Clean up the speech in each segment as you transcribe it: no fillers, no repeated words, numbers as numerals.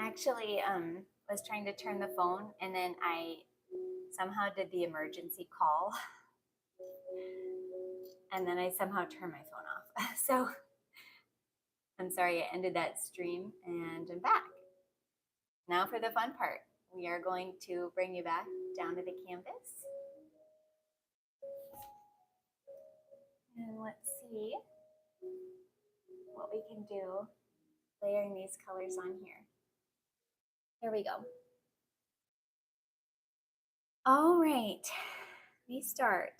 actually was trying to turn the phone and then I somehow did the emergency call and then I somehow turned my phone off. So I'm sorry I ended that stream and I'm back. Now for the fun part. We are going to bring you back down to the canvas. And let's see what we can do layering these colors on here. Here we go. All right, we start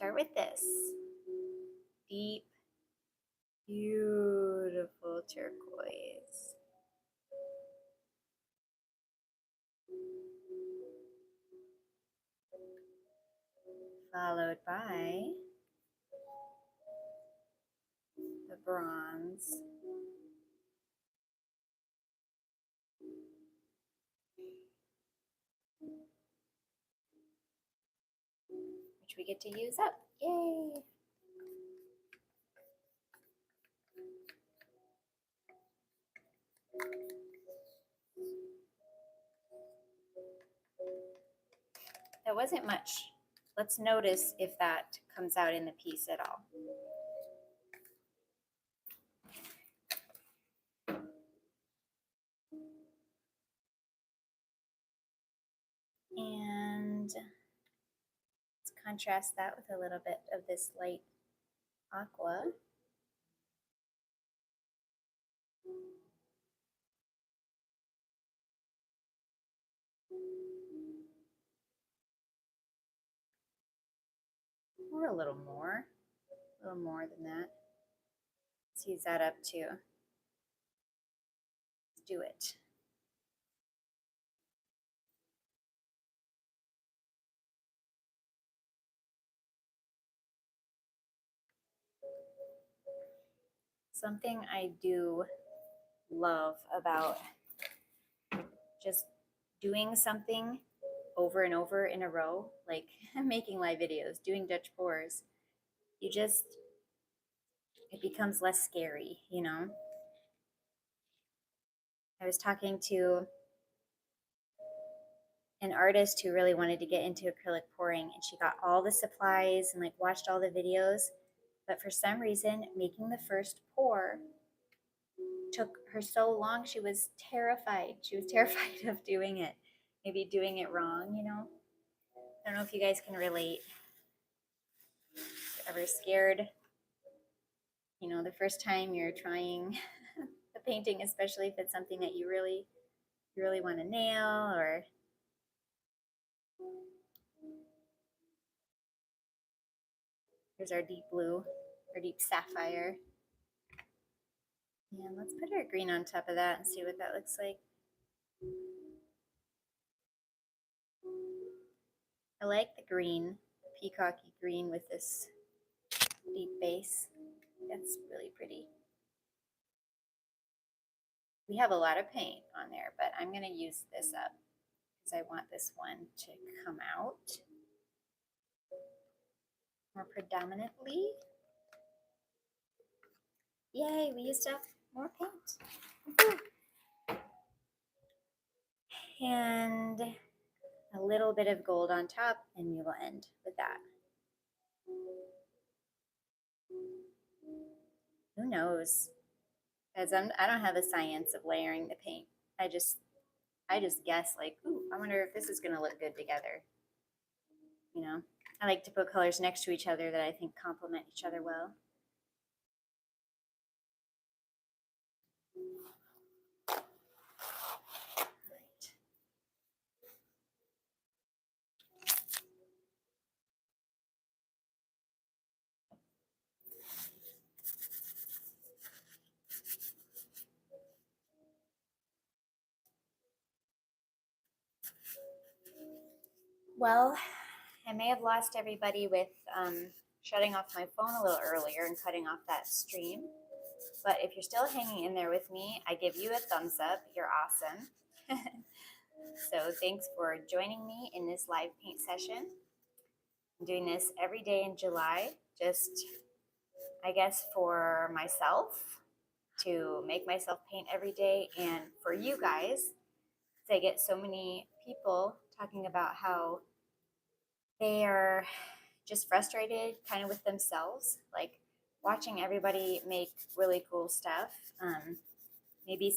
with this deep, beautiful turquoise. Followed by the bronze. Which we get to use up. Yay! That wasn't much. Let's notice if that comes out in the piece at all. And let's contrast that with a little bit of this light aqua. Or a little more than that. Let's use that up too. Let's do it. Something I do love about just doing something over and over in a row, like making live videos, doing Dutch pours, it becomes less scary, you know? I was talking to an artist who really wanted to get into acrylic pouring, and she got all the supplies and like watched all the videos, but for some reason making the first pour took her so long. She was terrified of doing it, maybe doing it wrong, you know? I don't know if you guys can relate. Ever scared, you know, the first time you're trying a painting, especially if it's something that you really want to nail, or here's our deep blue, our deep sapphire. And let's put our green on top of that and see what that looks like. I like the green, peacocky green with this deep base. That's really pretty. We have a lot of paint on there, but I'm going to use this up because I want this one to come out more predominantly. Yay, we used up more paint. And a little bit of gold on top, and we will end with that. Who knows? Because I don't have a science of layering the paint. I just guess, like, ooh, I wonder if this is going to look good together. You know, I like to put colors next to each other that I think complement each other well. Well, I may have lost everybody with shutting off my phone a little earlier and cutting off that stream. But if you're still hanging in there with me, I give you a thumbs up. You're awesome. So thanks for joining me in this live paint session. I'm doing this every day in July, just, I guess, for myself to make myself paint every day. And for you guys, I get so many people talking about how they are just frustrated kind of with themselves, like watching everybody make really cool stuff. Maybe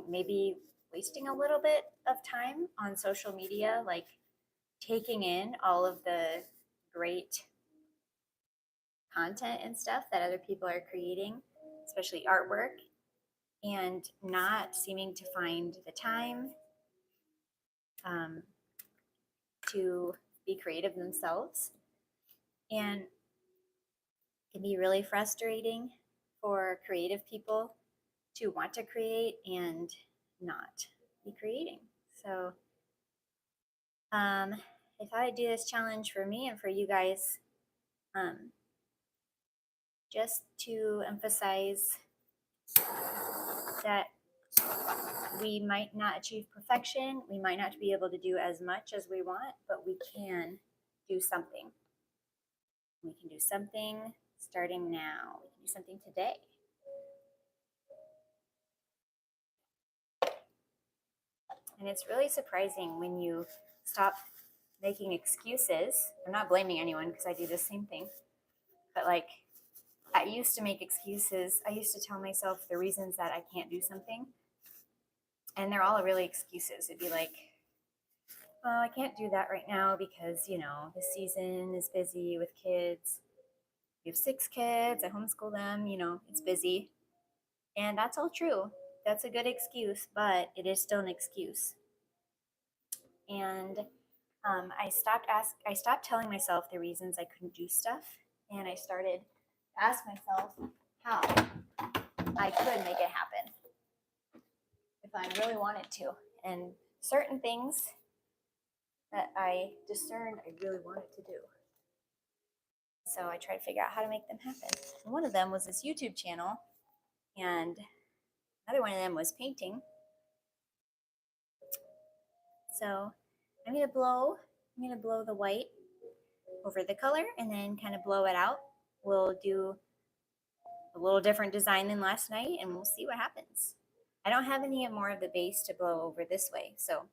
maybe wasting a little bit of time on social media, like taking in all of the great content and stuff that other people are creating, especially artwork, and not seeming to find the time um, to be creative themselves. And it can be really frustrating for creative people to want to create and not be creating. So I thought I'd do this challenge for me and for you guys, just to emphasize that we might not achieve perfection. We might not be able to do as much as we want, but we can do something. We can do something starting now. We can do something today. And it's really surprising when you stop making excuses. I'm not blaming anyone because I do the same thing. But like, I used to make excuses. I used to tell myself the reasons that I can't do something. And they're all really excuses. It'd be like, oh, I can't do that right now because, the season is busy with kids. We have 6 kids. I homeschool them. It's busy. And that's all true. That's a good excuse, but it is still an excuse. And I stopped telling myself the reasons I couldn't do stuff, and I started to ask myself how I could make it happen if I really wanted to. And certain things that I discerned I really wanted to do. So I tried to figure out how to make them happen. And one of them was this YouTube channel, and another one of them was painting. So I'm gonna blow the white over the color and then kind of blow it out. We'll do a little different design than last night and we'll see what happens. I don't have any more of the base to blow over this way, so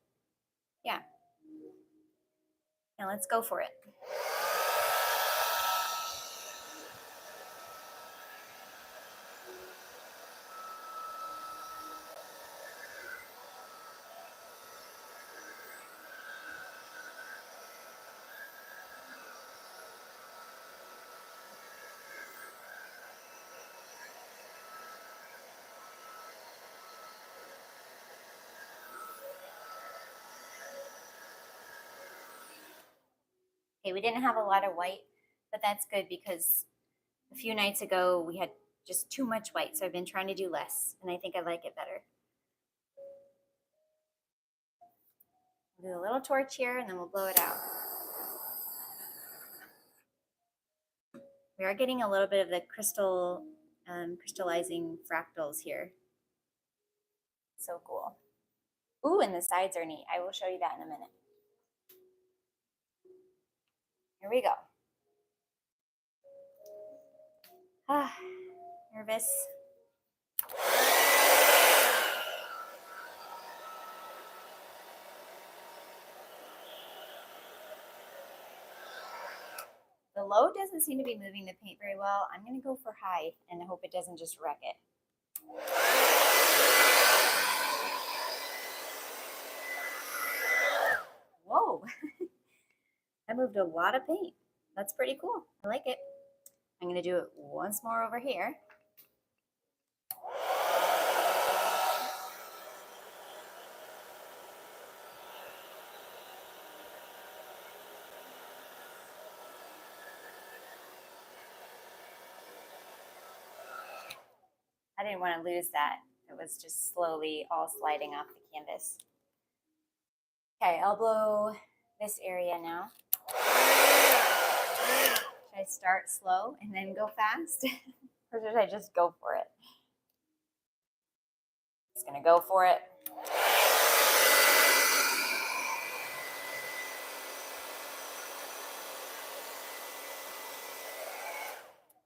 yeah. Now let's go for it. Okay, we didn't have a lot of white, but that's good because a few nights ago we had just too much white, so I've been trying to do less, and I think I like it better. We'll do a little torch here, and then we'll blow it out. We are getting a little bit of the crystallizing fractals here. So cool. Ooh, and the sides are neat. I will show you that in a minute. Here we go. Ah, nervous. The low doesn't seem to be moving the paint very well. I'm going to go for high and hope it doesn't just wreck it. Whoa, I moved a lot of paint. That's pretty cool. I like it. I'm going to do it once more over here. I didn't want to lose that. It was just slowly all sliding off the canvas. Okay, I'll blow this area now. Should I start slow and then go fast? Or should I just go for it? Just gonna go for it.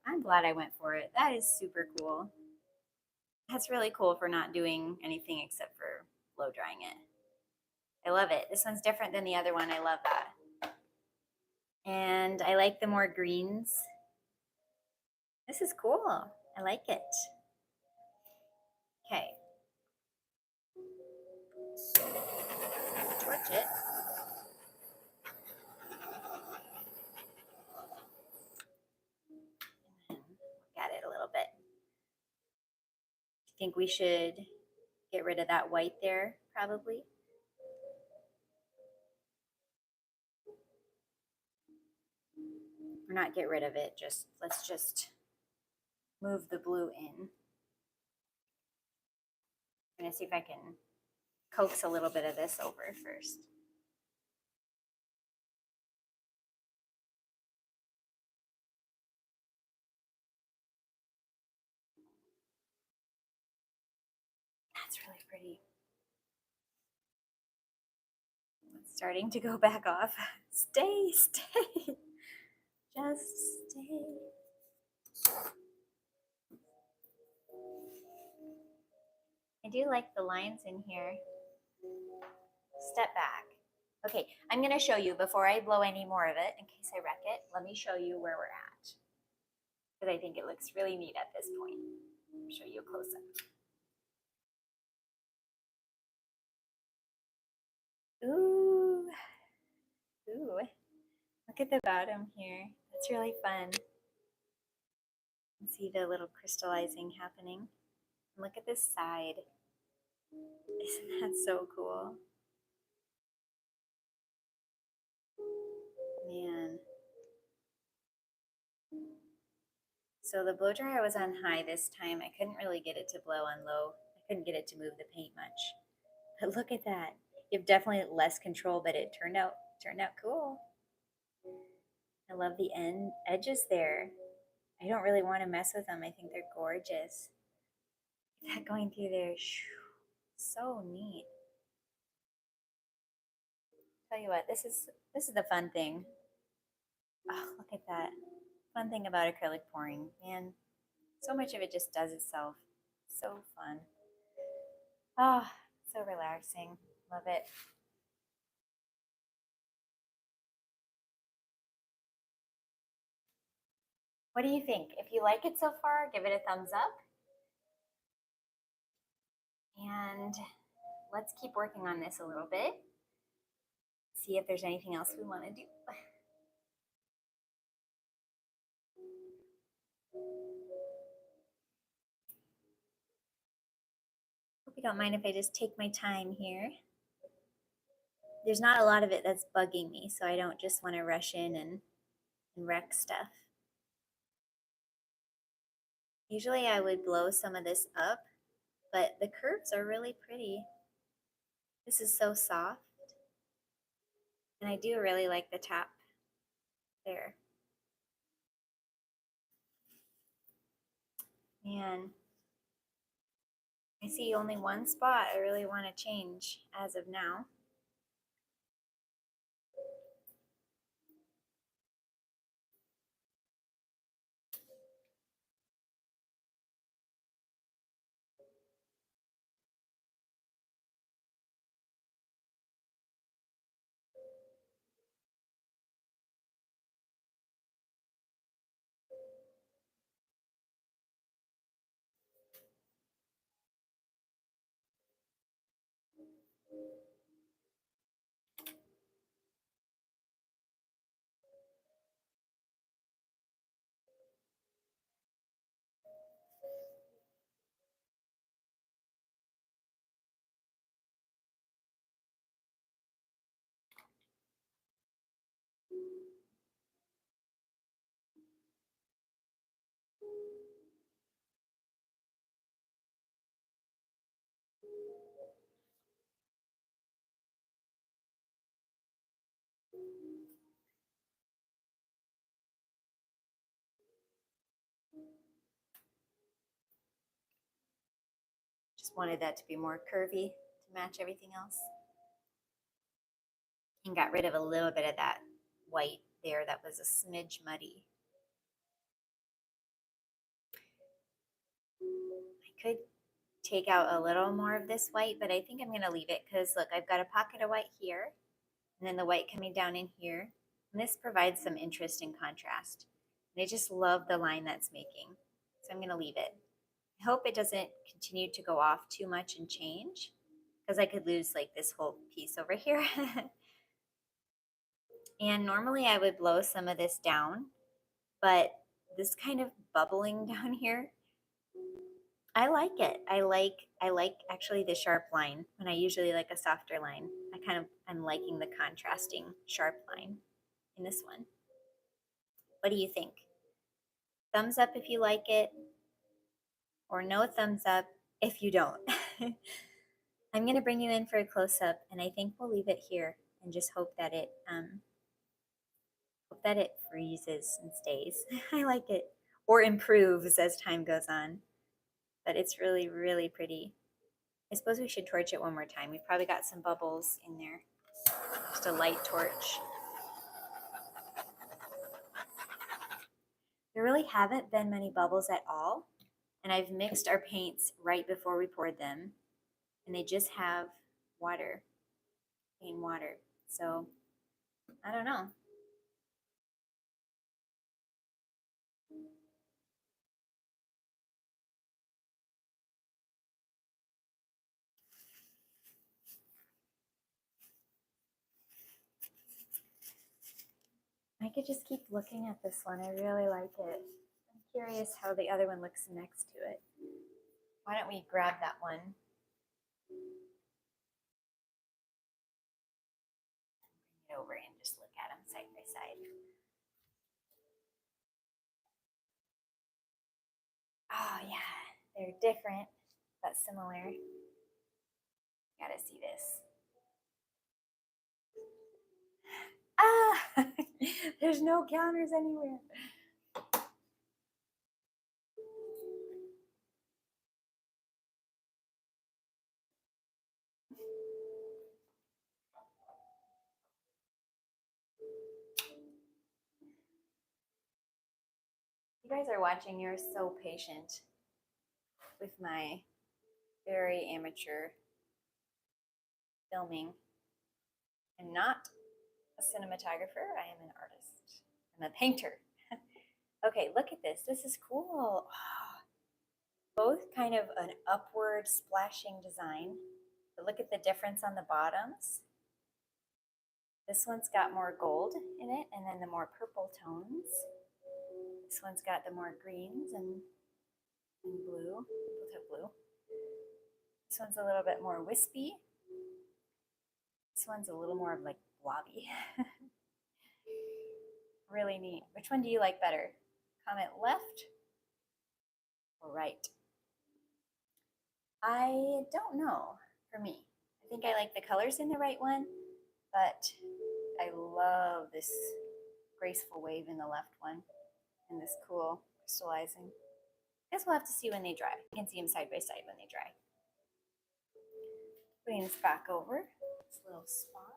I'm glad I went for it. That is super cool. That's really cool for not doing anything except for blow drying it. I love it. This one's different than the other one. I love that. And I like the more greens. This is cool. I like it. Okay. Torch it. And look at it a little bit. Do you think we should get rid of that white there? Probably. Or not get rid of it. Let's just move the blue in. I'm gonna see if I can coax a little bit of this over first. That's really pretty. It's starting to go back off. Stay. Just stay. I do like the lines in here. Step back. Okay, I'm going to show you before I blow any more of it, in case I wreck it. Let me show you where we're at. Because I think it looks really neat at this point. I'll show you a close-up. Ooh. Look at the bottom here. That's really fun. You can see the little crystallizing happening. And look at this side. Isn't that so cool? Man. So the blow dryer was on high this time. I couldn't really get it to blow on low. I couldn't get it to move the paint much. But look at that. You have definitely less control, but it turned out cool. I love the edges there. I don't really want to mess with them. I think they're gorgeous. That going through there, so neat. Tell you what, this is the fun thing. Oh, look at that. Fun thing about acrylic pouring. Man, so much of it just does itself. So fun. Ah, oh, so relaxing. Love it. What do you think? If you like it so far, give it a thumbs up. And let's keep working on this a little bit. See if there's anything else we want to do. Hope you don't mind if I just take my time here. There's not a lot of it that's bugging me, so I don't just want to rush in and wreck stuff. Usually I would blow some of this up, but the curves are really pretty. This is so soft. And I do really like the top there. Man, I see only one spot I really want to change as of now. Just wanted that to be more curvy to match everything else. And got rid of a little bit of that white there that was a smidge muddy. I could take out a little more of this white, but I think I'm going to leave it because look, I've got a pocket of white here and then the white coming down in here. And this provides some interest and contrast. And I just love the line that's making. So I'm going to leave it. I hope it doesn't continue to go off too much and change because I could lose like this whole piece over here. And normally I would blow some of this down, but this kind of bubbling down here, I like it. I like actually the sharp line when I usually like a softer line. I'm liking the contrasting sharp line in this one. What do you think? Thumbs up if you like it, or no thumbs up if you don't. I'm gonna bring you in for a close up, and I think we'll leave it here and just hope that it freezes and stays. I like it, or improves as time goes on. But it's really, really pretty. I suppose we should torch it one more time. We've probably got some bubbles in there. Just a light torch. There really haven't been many bubbles at all. And I've mixed our paints right before we poured them. And they just have water, plain water. So, I don't know. I could just keep looking at this one. I really like it. I'm curious how the other one looks next to it. Why don't we grab that one? Bring it over and just look at them side by side. Oh yeah, they're different but similar. Gotta see this. Ah, there's no counters anywhere. You guys are watching. You're so patient with my very amateur filming. I'm not a cinematographer. I am an artist. I'm a painter. Okay, look at this. This is cool. Oh, both kind of an upward splashing design. But look at the difference on the bottoms. This one's got more gold in it, and then the more purple tones. This one's got the more greens and blue. Both have blue. This one's a little bit more wispy. This one's a little more like blobby. Really neat. Which one do you like better? Comment left or right? I don't know for me. I think I like the colors in the right one, but I love this graceful wave in the left one and this cool crystallizing. I guess we'll have to see when they dry. You can see them side by side when they dry. Putting this back over, this little spot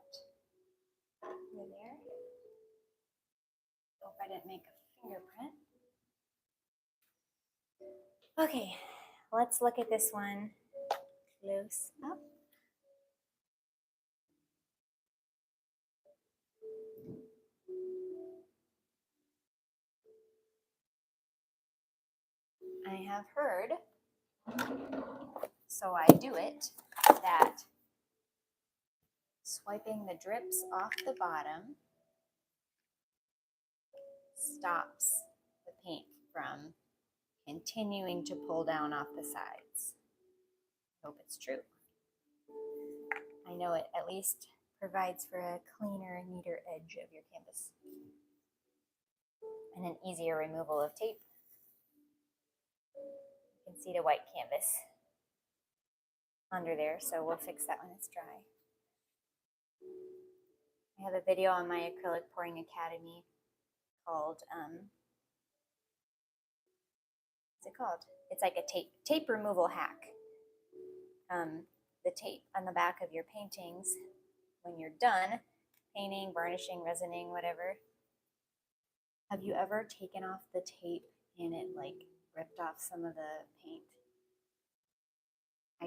over there. Hope I didn't make a fingerprint. Okay, let's look at this one close up. I have heard, so I do it, that swiping the drips off the bottom stops the paint from continuing to pull down off the sides. I hope it's true. I know it at least provides for a cleaner, neater edge of your canvas and an easier removal of tape. You can see the white canvas under there, so we'll fix that when it's dry. I have a video on my Acrylic Pouring Academy called, what's it called? It's like a tape removal hack. The tape on the back of your paintings, when you're done painting, varnishing, resining, whatever, have you ever taken off the tape and it like ripped off some of the paint?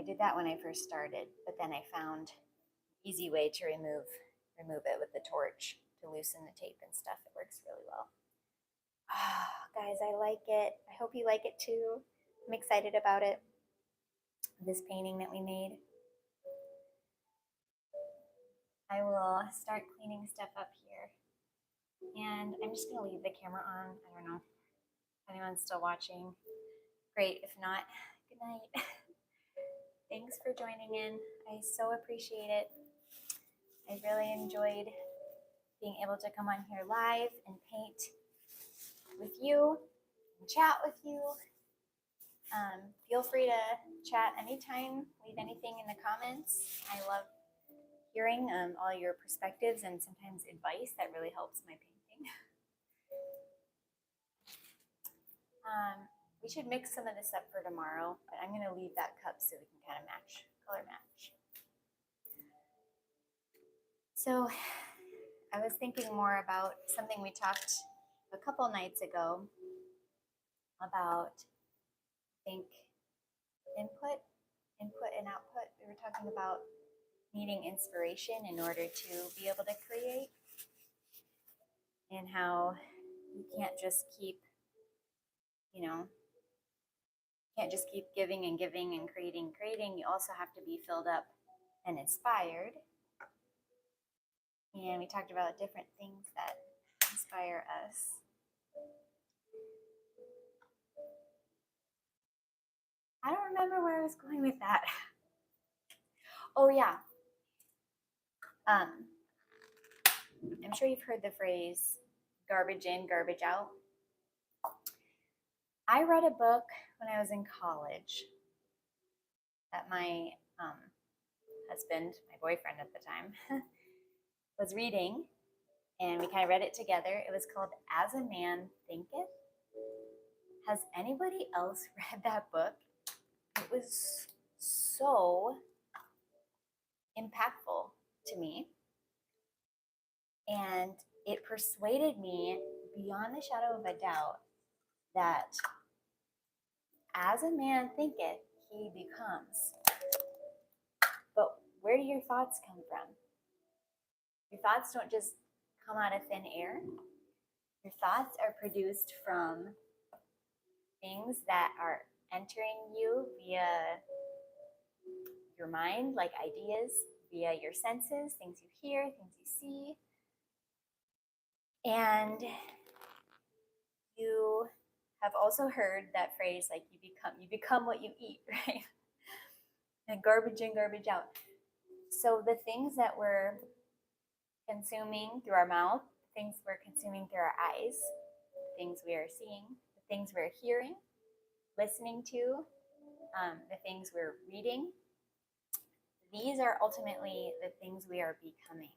did that when I first started, but then I found an easy way to remove it with the torch to loosen the tape and stuff. It works really well. Oh, guys, I like it. I hope you like it too. I'm excited about it. This painting that we made. I will start cleaning stuff up here. And I'm just going to leave the camera on. I don't know if anyone's still watching. Great. If not, good night. Thanks for joining in. I so appreciate it. I really enjoyed being able to come on here live and paint with you and chat with you. Feel free to chat anytime, leave anything in the comments. I love hearing all your perspectives and sometimes advice that really helps my painting. We should mix some of this up for tomorrow, but I'm going to leave that cup so we can kind of color match. So I was thinking more about something we talked a couple nights ago about, I think, input and output. We were talking about needing inspiration in order to be able to create, and how you can't just keep, giving and giving and creating. You also have to be filled up and inspired. And we talked about different things that inspire us. I don't remember where I was going with that. Oh yeah. I'm sure you've heard the phrase garbage in, garbage out. I read a book when I was in college that my husband, my boyfriend at the time, was reading, and we kind of read it together. It was called As a Man Thinketh. Has anybody else read that book? It was so impactful to me, and it persuaded me beyond the shadow of a doubt that as a man thinketh, he becomes. But where do your thoughts come from? Your thoughts don't just come out of thin air. Your thoughts are produced from things that are entering you via your mind, like ideas, via your senses, things you hear, things you see. And you have also heard that phrase, like you become what you eat, right? And garbage in, garbage out. So the things that we're consuming through our mouth, things we're consuming through our eyes, the things we are seeing, the things we're hearing, listening to, the things we're reading, these are ultimately the things we are becoming,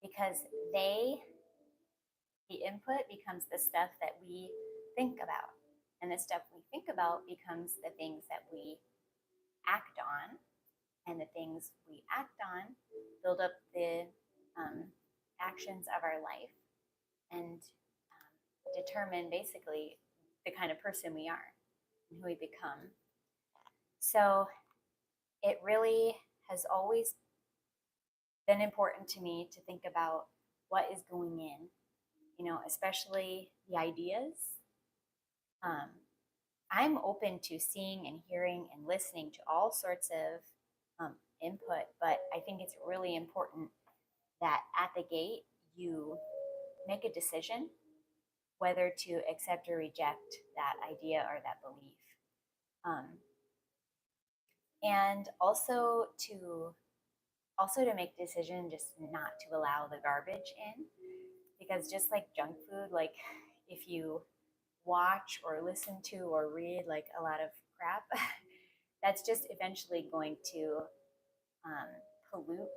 because the input becomes the stuff that we think about, and the stuff we think about becomes the things that we act on, and the things we act on build up the actions of our life and determine basically the kind of person we are and who we become. So it really has always been important to me to think about what is going in, especially the ideas. I'm open to seeing and hearing and listening to all sorts of input, but I think it's really important that at the gate you make a decision whether to accept or reject that idea or that belief. And also to make a decision just not to allow the garbage in, because just like junk food, like if you watch or listen to or read like a lot of crap, that's just eventually going to pollute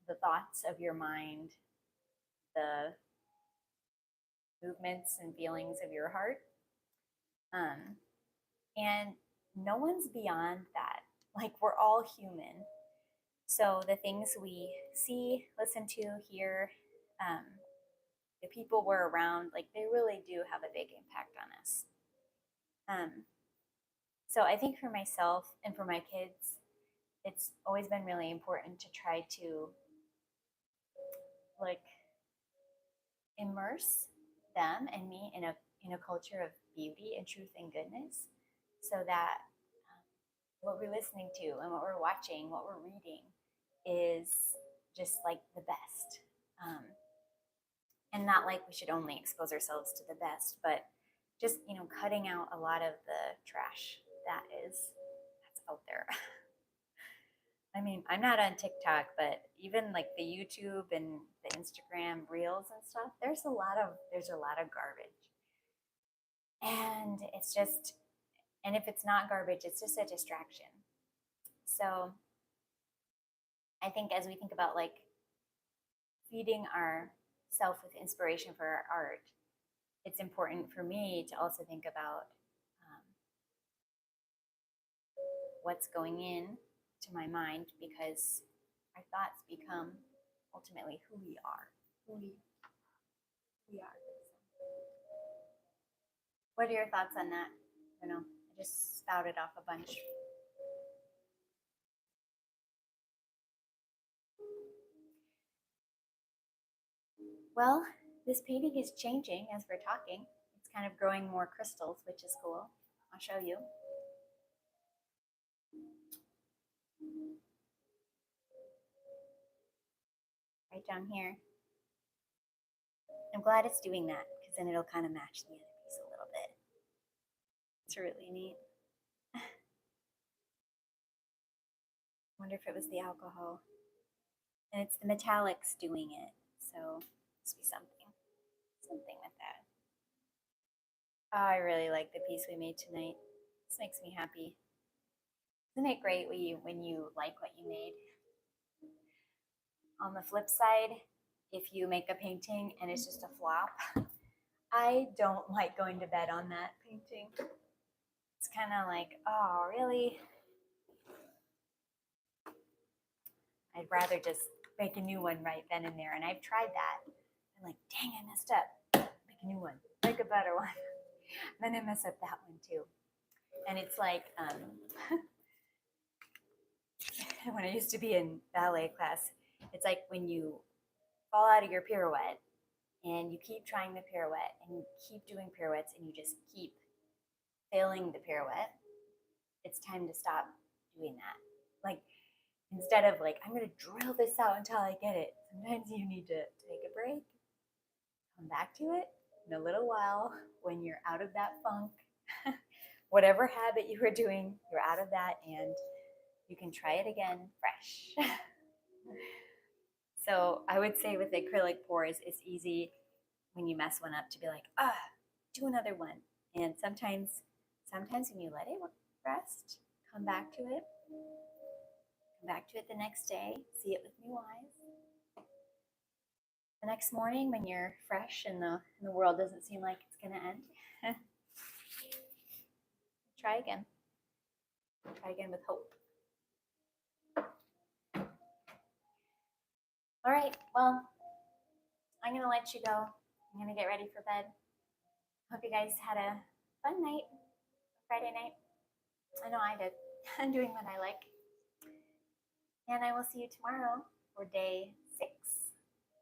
the thoughts of your mind, the movements and feelings of your heart. And no one's beyond that. Like, we're all human. So the things we see, listen to, hear, the people we're around, like, they really do have a big impact on us. So I think for myself and for my kids, it's always been really important to try to like immerse them and me in a culture of beauty and truth and goodness, so that what we're listening to and what we're watching, what we're reading, is just like the best. Um, and not like we should only expose ourselves to the best, but just cutting out a lot of the trash that's out there. I mean, I'm not on TikTok, but even like the YouTube and the Instagram reels and stuff, there's a lot of garbage. And it's just, and if it's not garbage, it's just a distraction. So I think as we think about like feeding ourself with inspiration for our art, it's important for me to also think about um, what's going in to my mind, because our thoughts become ultimately who we are. Who we are. What are your thoughts on that? I don't know. I just spouted off a bunch. Well, this painting is changing as we're talking. It's kind of growing more crystals, which is cool. I'll show you. Right down here. I'm glad it's doing that, because then it'll kind of match the other piece a little bit. It's really neat. Wonder if it was the alcohol. And it's the metallics doing it, so must be something with that. Oh, I really like the piece we made tonight. This makes me happy. Isn't it great when you like what you made? On the flip side, if you make a painting and it's just a flop, I don't like going to bed on that painting. It's kind of like, oh, really? I'd rather just make a new one right then and there. And I've tried that. I'm like, dang, I messed up. Make a new one. Make a better one. Then I mess up that one too. And it's like when I used to be in ballet class, it's like when you fall out of your pirouette and you keep trying the pirouette and you keep doing pirouettes and you just keep failing the pirouette, it's time to stop doing that. Like, instead of like, I'm going to drill this out until I get it, sometimes you need to take a break, come back to it in a little while when you're out of that funk. Whatever habit you were doing, you're out of that, and you can try it again fresh. So I would say with acrylic pours, it's easy when you mess one up to be like, do another one. And sometimes when you let it rest, come back to it the next day, see it with new eyes. The next morning when you're fresh and the world doesn't seem like it's going to end, try again. Try again with hope. All right, well, I'm going to let you go. I'm going to get ready for bed. Hope you guys had a fun night, Friday night. I know I did. I'm doing what I like. And I will see you tomorrow for day 6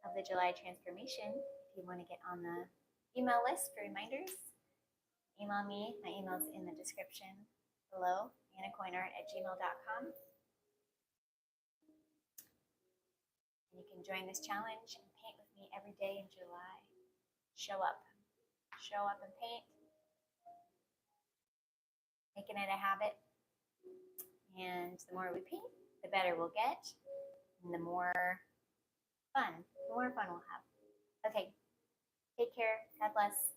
of the July transformation. If you want to get on the email list for reminders, email me. My email's in the description below, annacoinart@gmail.com. And you can join this challenge and paint with me every day in July. Show up and paint, making it a habit. And the more we paint, the better we'll get, and the more fun we'll have. Okay, take care. God bless.